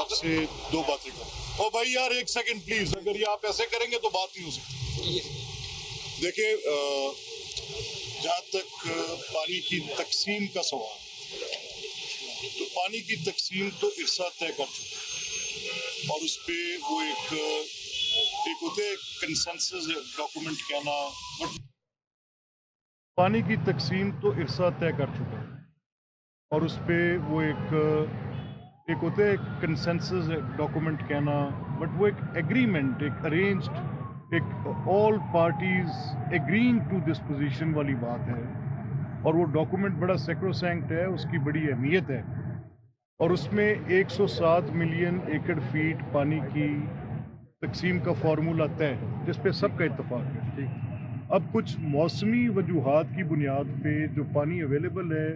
आपसे दो बातें करूं। ओ भाई यार एक सेकंड प्लीज, अगर ये आप ऐसे करेंगे तो बात नहीं हो सकती। देखिए जहाँ तक पानी की तकसीम का सवाल, तो पानी की तकसीम तो इरसा तय कर चुका है और उस पर वो एक होते कंसेंसस डॉक्यूमेंट कहना, बट पानी की तकसीम तो इरसा तय कर चुका है और उस पर वो एक होते कंसेंसस डॉक्यूमेंट कहना, बट वो एक एग्रीमेंट, एक अरेंज्ड, एक all parties agreeing to this position वाली बात है और वो डॉक्यूमेंट बड़ा सैक्रोसैंक्ट है, उसकी बड़ी अहमियत है और उसमें 107 मिलियन एकड़ फीट पानी की तकसीम का फार्मूला तय है जिस पे सबका इत्तेफाक है। ठीक, अब कुछ मौसमी वजूहात की बुनियाद पे जो पानी अवेलेबल है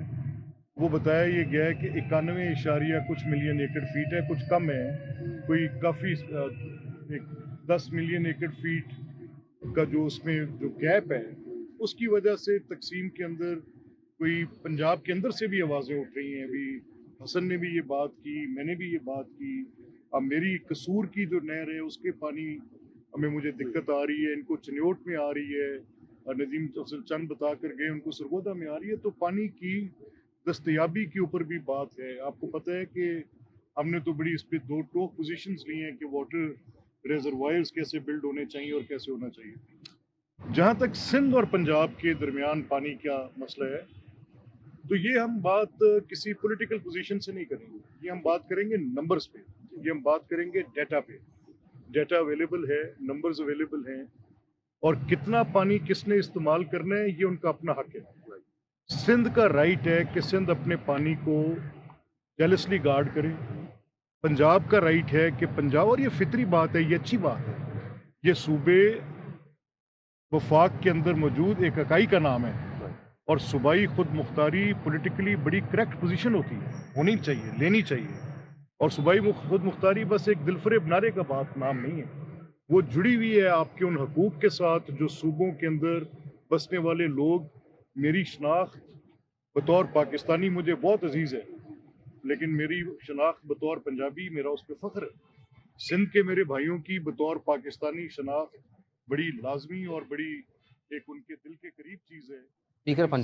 वो बताया ये गया है कि 91 कुछ मिलियन एकड़ फीट है, कुछ कम है, कोई काफ़ी 10 मिलियन एकड़ फीट का जो उसमें जो गैप है उसकी वजह से तकसीम के अंदर कोई पंजाब के अंदर से भी आवाज़ें उठ रही हैं। अभी हसन ने भी ये बात की, मैंने भी ये बात की। अब मेरी कसूर की जो नहर है उसके पानी हमें मुझे दिक्कत आ रही है, इनको चन्योट में आ रही है, नजीम अफजल चंद बता कर गए उनको सरगोदा में आ रही है। तो पानी की दस्तयाबी के ऊपर भी बात है। आपको पता है कि हमने तो बड़ी इस पे दो टोक पोजीशंस ली हैं कि वाटर रिजर्वायर्स कैसे बिल्ड होने चाहिए और कैसे होना चाहिए। जहाँ तक सिंध और पंजाब के दरमियान पानी का मसला है, तो ये हम बात किसी पॉलिटिकल पोजीशन से नहीं करेंगे, ये हम बात करेंगे नंबर्स पे, ये हम बात करेंगे डेटा पे। डेटा अवेलेबल है, नंबर्स अवेलेबल हैं और कितना पानी किसने इस्तेमाल करना है ये उनका अपना हक है। सिंध का राइट है कि सिंध अपने पानी को जेलसली गार्ड करे। पंजाब का राइट है कि पंजाब, और ये फितरी बात है, ये अच्छी बात है, ये सूबे वफाक के अंदर मौजूद एक इकाई का नाम है और सूबाई खुद मुख्तारी पॉलिटिकली बड़ी करेक्ट पोजीशन होती है, होनी चाहिए, लेनी चाहिए। और सूबाई खुद मुख्तारी बस एक दिलफरेब नारे का बात नाम नहीं है, वो जुड़ी हुई है आपके उन हकूक़ के साथ जो सूबों के अंदर बसने वाले लोग। मेरी शनाख्त बतौर पाकिस्तानी मुझे बहुत अजीज़ है, लेकिन मेरी शनाख्त बतौर पंजाबी मेरा उस पर फ़ख्र है। सिंध के मेरे भाइयों की बतौर पाकिस्तानी शनाख्त बड़ी लाजमी और बड़ी एक उनके दिल के करीब चीज़ है। स्पीकर पंजाब।